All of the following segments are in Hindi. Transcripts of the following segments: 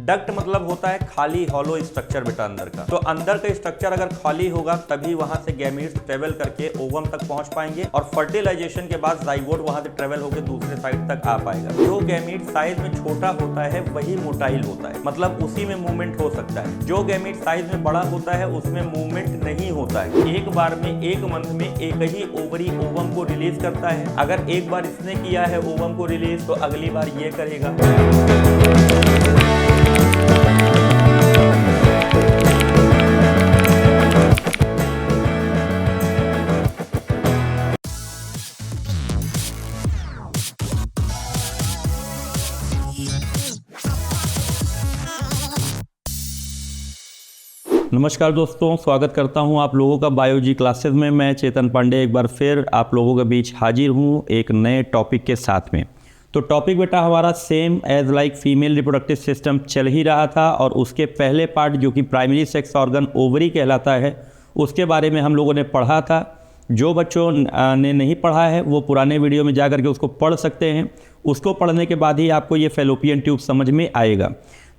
डक्ट मतलब होता है खाली हॉलो स्ट्रक्चर बेटा अंदर का। तो अंदर का स्ट्रक्चर अगर खाली होगा तभी वहां से गैमीट्स ट्रेवल करके ओवम तक पहुंच पाएंगे और फर्टिलाइजेशन के बाद जाइगोट वहां से ट्रेवल होकर दूसरे साइड तक आ पाएगा। जो गैमीट साइज में छोटा होता है वही मोटाइल होता है, मतलब उसी में मूवमेंट हो सकता है। जो गैमीट साइज में बड़ा होता है उसमें मूवमेंट नहीं होता है। एक बार में एक मंथ में एक ही ओवरी ओवम को रिलीज करता है। अगर एक बार इसने किया है ओवम को रिलीज तो अगली बार ये करेगा। नमस्कार दोस्तों, स्वागत करता हूं आप लोगों का बायोलॉजी क्लासेस में। मैं चेतन पांडे एक बार फिर आप लोगों के बीच हाजिर हूं एक नए टॉपिक के साथ में। तो टॉपिक बेटा हमारा same as like female reproductive system चल ही रहा था और उसके पहले पार्ट जो कि प्राइमरी सेक्स ऑर्गन ओवरी कहलाता है उसके बारे में हम लोगों ने पढ़ा था। जो बच्चों ने नहीं पढ़ा है वो पुराने वीडियो में जा करके उसको पढ़ सकते हैं। उसको पढ़ने के बाद ही आपको ये फैलोपियन ट्यूब समझ में आएगा।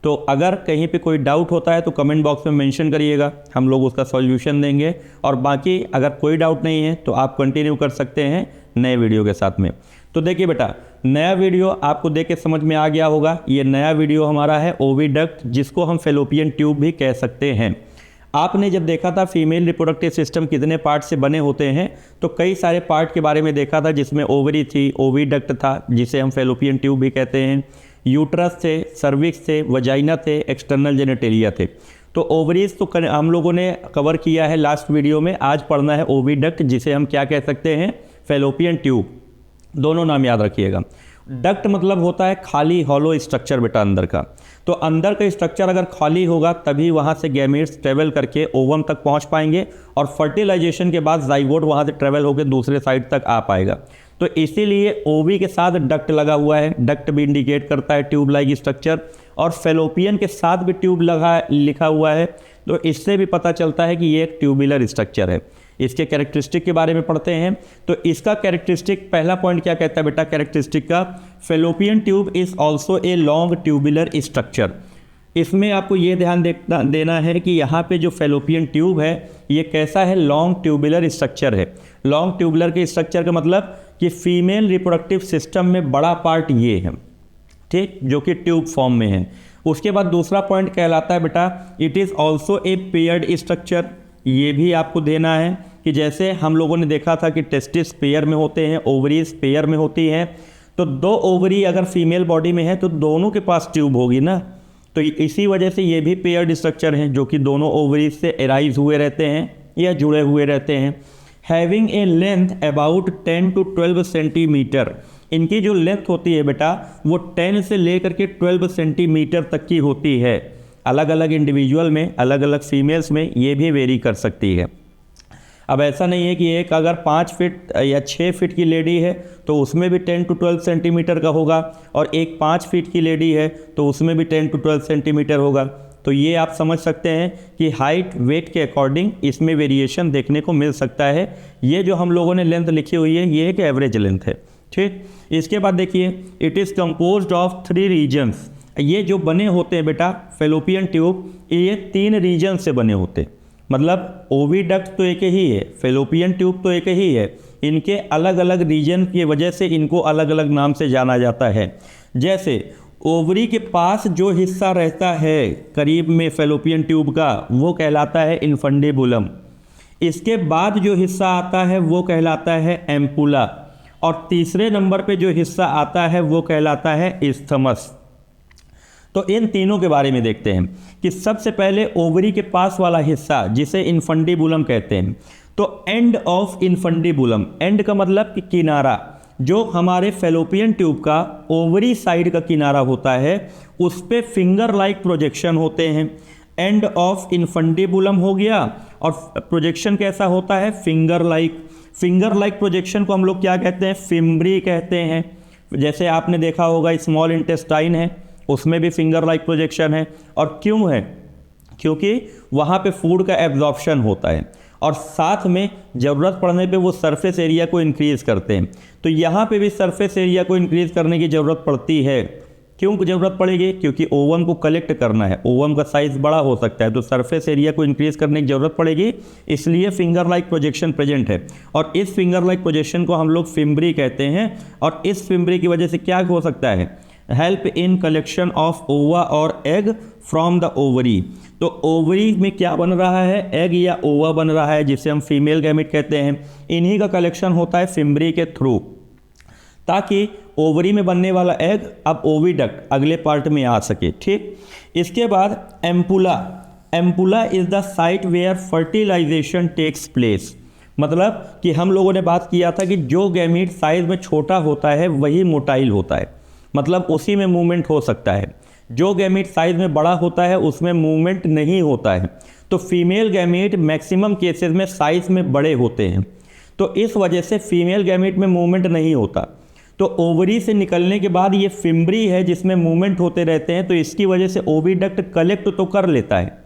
तो अगर कहीं पे कोई डाउट होता है तो कमेंट बॉक्स में मेंशन करिएगा, हम लोग उसका सॉल्यूशन देंगे। और बाकी अगर कोई डाउट नहीं है तो आप कंटिन्यू कर सकते हैं नए वीडियो के साथ में। तो देखिए बेटा, नया वीडियो आपको देख के समझ में आ गया होगा। ये नया वीडियो हमारा है ओविडक्ट, जिसको हम फैलोपियन ट्यूब भी कह सकते हैं। आपने जब देखा था फीमेल रिप्रोडक्टिव सिस्टम कितने पार्ट से बने होते हैं तो कई सारे पार्ट के बारे में देखा था, जिसमें ओवरी थी, ओविडक्ट था जिसे हम फैलोपियन ट्यूब भी कहते हैं, यूट्रस थे, सर्विक्स थे, वजाइना थे, एक्सटर्नल जेनेटेलिया थे। तो ओवरीज तो हम लोगों ने कवर किया है लास्ट वीडियो में। आज पढ़ना है ओविडक्ट, जिसे हम क्या कह सकते हैं, फैलोपियन ट्यूब। दोनों नाम याद रखिएगा। डक्ट मतलब होता है खाली हॉलो स्ट्रक्चर बेटा अंदर का। तो अंदर का स्ट्रक्चर अगर खाली होगा तभी वहाँ से गैमीट्स ट्रेवल करके ओवम तक पहुँच पाएंगे और फर्टिलाइजेशन के बाद जाइगोट वहाँ से ट्रेवल होकर दूसरे साइड तक आ पाएगा। तो इसीलिए ओवी के साथ डक्ट लगा हुआ है। डक्ट भी इंडिकेट करता है ट्यूब लाइक स्ट्रक्चर, और फैलोपियन के साथ भी ट्यूब लिखा हुआ है। तो इससे भी पता चलता है कि ये एक ट्यूबुलर स्ट्रक्चर है। इसके कैरेक्टरिस्टिक के बारे में पढ़ते हैं। तो इसका कैरेक्टरिस्टिक पहला पॉइंट क्या कहता है बेटा, कैरेक्टरिस्टिक का, fallopian tube is also a long tubular structure. इसमें आपको ये ध्यान देना है कि यहाँ पे जो फैलोपियन ट्यूब है ये कैसा है, लॉन्ग ट्यूबुलर स्ट्रक्चर है। लॉन्ग ट्यूबुलर के स्ट्रक्चर का मतलब कि फीमेल रिप्रोडक्टिव सिस्टम में बड़ा पार्ट ये है, ठीक, जो कि ट्यूब फॉर्म में है। उसके बाद दूसरा पॉइंट कहलाता है बेटा, it is also a paired structure. ये भी आपको देना है कि जैसे हम लोगों ने देखा था कि टेस्टिस पेयर में होते हैं, ओवरीज पेयर में होती हैं। तो दो ओवरी अगर फीमेल बॉडी में है तो दोनों के पास ट्यूब होगी ना। तो इसी वजह से ये भी पेयर्ड स्ट्रक्चर हैं, जो कि दोनों ओवरीज से एराइज हुए रहते हैं या जुड़े हुए रहते हैं। Having a length about 10 to 12 centimetre. इनकी जो लेंथ होती है बेटा वो 10 से लेकर के 12 सेंटीमीटर तक की होती है। अलग अलग इंडिविजुअल में, अलग अलग फीमेल्स में ये भी वेरी कर सकती है। अब ऐसा नहीं है कि एक अगर 5 फीट या 6 फीट की लेडी है तो उसमें भी 10 to 12 सेंटीमीटर का होगा, और एक 5 फीट की लेडी है तो उसमें भी 10 to 12 सेंटीमीटर होगा। तो ये आप समझ सकते हैं कि हाइट वेट के अकॉर्डिंग इसमें वेरिएशन देखने को मिल सकता है। ये जो हम लोगों ने लेंथ लिखी हुई है ये एक एवरेज लेंथ है, ठीक। इसके बाद देखिए, it is composed of 3 regions. ये जो बने होते हैं बेटा फैलोपियन ट्यूब, ये 3 रीजन से बने होते हैं। मतलब ओविडक्ट तो एक ही है, फैलोपियन ट्यूब तो एक ही है, इनके अलग अलग रीजन की वजह से इनको अलग अलग नाम से जाना जाता है। जैसे ओवरी के पास जो हिस्सा रहता है करीब में फैलोपियन ट्यूब का वो कहलाता है इन्फंडिबुलम। इसके बाद जो हिस्सा आता है वो कहलाता है एम्पुला, और तीसरे नंबर पे जो हिस्सा आता है वो कहलाता है इस्थमस। तो इन तीनों के बारे में देखते हैं कि सबसे पहले ओवरी के पास वाला हिस्सा जिसे इन्फंडिबुलम कहते हैं। तो एंड ऑफ इन्फंडिबुलम, एंड का मतलब कि किनारा, जो हमारे फैलोपियन ट्यूब का ओवरी साइड का किनारा होता है उस पे फिंगर लाइक प्रोजेक्शन होते हैं। एंड ऑफ इन्फंडिबुलम हो गया, और प्रोजेक्शन कैसा होता है, finger like. Finger like projection को हम लोग क्या कहते हैं, फिम्ब्री कहते हैं। जैसे आपने देखा होगा स्मॉल इंटेस्टाइन है उसमें भी फिंगर लाइक प्रोजेक्शन है। और क्यों है, क्योंकि वहाँ पे फूड का एब्जॉर्प्शन होता है और साथ में ज़रूरत पड़ने पे वो सरफेस एरिया को इंक्रीज़ करते हैं। तो यहाँ पे भी सरफेस एरिया को इंक्रीज़ करने की ज़रूरत पड़ती है। क्यों ज़रूरत पड़ेगी? क्योंकि ओवम को कलेक्ट करना है, ओवम का साइज़ बड़ा हो सकता है तो सरफेस एरिया को इंक्रीज़ करने की ज़रूरत पड़ेगी, इसलिए फिंगर लाइक प्रोजेक्शन प्रेजेंट है। और इस फिंगर लाइक प्रोजेक्शन को हम लोग फिम्बरी कहते हैं। और इस फिम्बरी की वजह से क्या हो सकता है? हेल्प इन कलेक्शन ऑफ ओवा और एग फ्रॉम द ओवरी। तो ओवरी में क्या बन रहा है? एग या ओवा बन रहा है, जिसे हम फीमेल गैमेट कहते हैं। इन्हीं का कलेक्शन होता है फिम्बरी के थ्रू, ताकि ओवरी में बनने वाला एग अब ओविडक्ट अगले पार्ट में आ सके। ठीक, इसके बाद ampulla. Ampulla is the site where fertilization takes place. मतलब कि हम लोगों ने बात किया था कि जो गैमीट साइज में छोटा होता है वही मोटाइल होता है, मतलब उसी में मूवमेंट हो सकता है। जो गैमीट साइज में बड़ा होता है उसमें मूवमेंट नहीं होता है। तो फीमेल गैमीट मैक्सिमम केसेस में साइज में बड़े होते हैं, तो इस वजह से फीमेल गैमीट में मूवमेंट नहीं होता। तो ओवरी से निकलने के बाद ये फिम्बरी है जिसमें मूवमेंट होते रहते हैं, तो इसकी वजह से ओविडक्ट कलेक्ट तो कर लेता है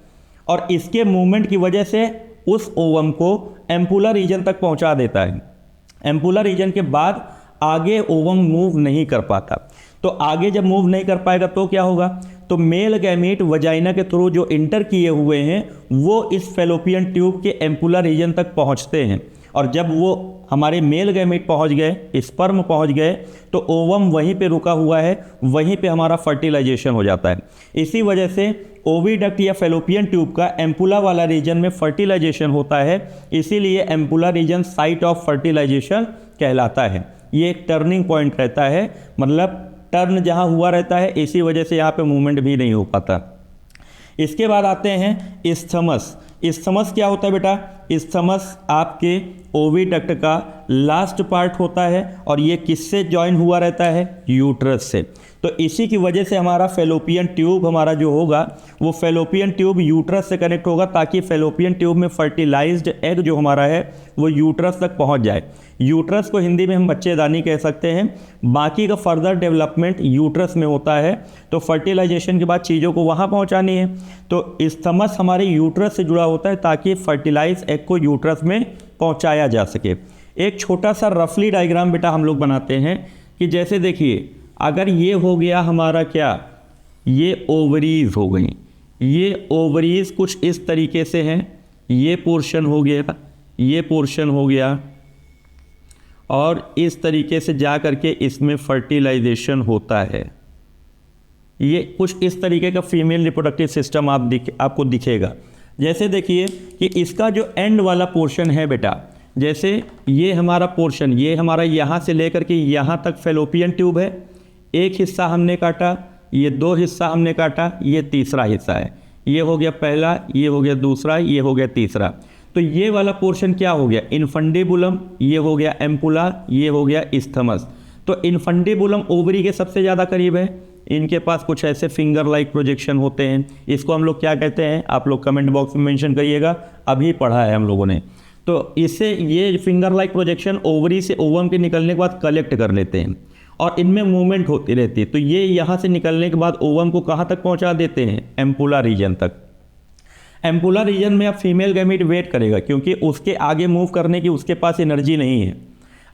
और इसके मूवमेंट की वजह से उस ओवम को एम्पुला रीजन तक पहुंचा देता है। एम्पुला रीजन के बाद आगे ओवम मूव नहीं कर पाता। तो आगे जब मूव नहीं कर पाएगा तो क्या होगा? तो मेल गैमीट वजाइना के थ्रू जो इंटर किए हुए हैं वो इस फेलोपियन ट्यूब के एम्पुला रीजन तक पहुंचते हैं, और जब वो हमारे मेल गैमीट पहुंच गए, स्पर्म पहुंच गए, तो ओवम वहीं पे रुका हुआ है, वहीं पे हमारा फर्टिलाइजेशन हो जाता है। इसी वजह से ओविडक्ट या फेलोपियन ट्यूब का एम्पुला वाला रीजन में फर्टिलाइजेशन होता है, इसीलिए ampulla region site of fertilization कहलाता है। ये एक टर्निंग पॉइंट रहता है, मतलब टर्न जहाँ हुआ रहता है, इसी वजह से यहाँ पे मूवमेंट भी नहीं हो पाता। इसके बाद आते हैं इस्थमस। इस्थमस क्या होता है बेटा? इस्थमस आपके ओविडक्ट का लास्ट पार्ट होता है, और ये किससे ज्वाइन हुआ रहता है? यूट्रस से। तो इसी की वजह से हमारा फेलोपियन ट्यूब हमारा जो होगा वो फेलोपियन ट्यूब यूट्रस से कनेक्ट होगा, ताकि फेलोपियन ट्यूब में फर्टिलाइज्ड एग जो हमारा है वो यूट्रस तक पहुंच जाए। यूट्रस को हिंदी में हम बच्चेदानी कह सकते हैं। बाकी का फर्दर डेवलपमेंट यूट्रस में होता है, तो फर्टिलाइजेशन के बाद चीज़ों को वहाँ पहुँचानी है। तो इस्थमस हमारे यूट्रस से जुड़ा होता है, ताकि फर्टिलाइज एग को यूट्रस में पहुँचाया जा सके। एक छोटा सा रफली डायग्राम बेटा हम लोग बनाते हैं कि जैसे देखिए, अगर ये हो गया हमारा क्या, ये ओवरीज हो गई, ये ओवरीज कुछ इस तरीके से हैं, ये पोर्शन हो गया, ये पोर्शन हो गया, और इस तरीके से जा करके इसमें फर्टिलाइजेशन होता है। ये कुछ इस तरीके का फीमेल रिप्रोडक्टिव सिस्टम आपको दिखेगा। जैसे देखिए कि इसका जो एंड वाला पोर्शन है बेटा, जैसे ये हमारा पोर्शन, ये हमारा यहाँ से लेकर के यहाँ तक फेलोपियन ट्यूब है, एक हिस्सा हमने काटा, ये दो हिस्सा हमने काटा, ये तीसरा हिस्सा है, ये हो गया पहला, ये हो गया दूसरा, ये हो गया तीसरा। तो ये वाला पोर्शन क्या हो गया? इनफंडिबुलम, ये हो गया एम्पुला, ये हो गया इस्थमस। तो इनफंडिबुलम ओवरी के सबसे ज़्यादा करीब है, इनके पास कुछ ऐसे फिंगर लाइक प्रोजेक्शन होते हैं। इसको हम लोग क्या कहते हैं? आप लोग कमेंट बॉक्स में मेंशन करिएगा, अभी पढ़ा है हम लोगों ने। तो इससे ये फिंगर लाइक प्रोजेक्शन ओवरी से ओवम के निकलने के बाद कलेक्ट कर लेते हैं, और इनमें मूवमेंट होती रहती है। तो ये यहाँ से निकलने के बाद ओवम को कहाँ तक पहुँचा देते हैं? एम्पुला रीजन तक। एम्पुला रीजन में अब फीमेल गैमीट वेट करेगा, क्योंकि उसके आगे मूव करने की उसके पास एनर्जी नहीं है।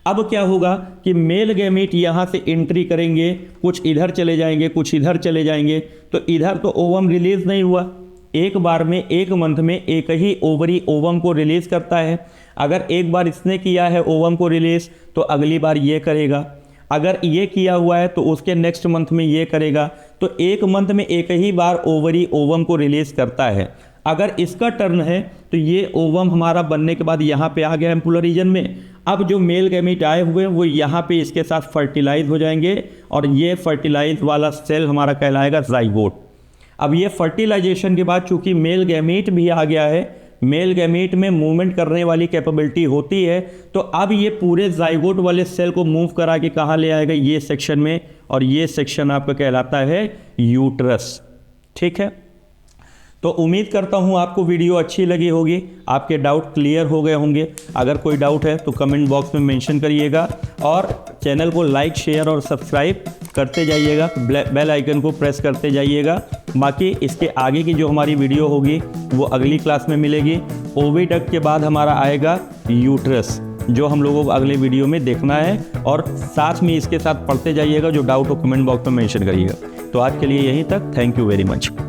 अब क्या होगा कि मेल गैमीट यहाँ से एंट्री करेंगे, कुछ इधर चले जाएंगे, कुछ इधर चले जाएंगे। तो इधर तो ओवम रिलीज नहीं हुआ, एक बार में एक मंथ में एक ही ओवरी ओवम को रिलीज़ करता है। अगर एक बार इसने किया है ओवम को रिलीज़, तो अगली बार ये करेगा। अगर ये किया हुआ है तो उसके नेक्स्ट मंथ में ये करेगा। तो एक मंथ में एक ही बार ओवरी ओवम को रिलीज़ करता है। अगर इसका टर्न है तो ये ओवम हमारा बनने के बाद यहाँ पे आ गया एम्पुलर रीजन में। अब जो मेल गैमीट आए हुए हैं वो यहाँ पे इसके साथ फर्टिलाइज हो जाएंगे, और ये फर्टिलाइज वाला सेल हमारा कहलाएगा ज़ाइगोट। अब ये फर्टिलाइजेशन के बाद चूंकि मेल गैमीट भी आ गया है, मेल गैमीट में मूवमेंट करने वाली कैपेबिलिटी होती है, तो अब ये पूरे ज़ाइगोट वाले सेल को मूव करा के कहाँ ले आएगा? ये सेक्शन में, और ये सेक्शन आपका कहलाता है यूट्रस। ठीक है, तो उम्मीद करता हूँ आपको वीडियो अच्छी लगी होगी, आपके डाउट क्लियर हो गए होंगे। अगर कोई डाउट है तो कमेंट बॉक्स में मेंशन करिएगा, और चैनल को लाइक, शेयर और सब्सक्राइब करते जाइएगा, बेल आइकन को प्रेस करते जाइएगा। बाकी इसके आगे की जो हमारी वीडियो होगी वो अगली क्लास में मिलेगी। ओविडक्ट के बाद हमारा आएगा यूट्रस, जो हम लोगों को अगले वीडियो में देखना है, और साथ में इसके साथ पढ़ते जाइएगा। जो डाउट हो कमेंट बॉक्स में मेंशन करिएगा। तो आज के लिए यहीं तक। Thank you very much.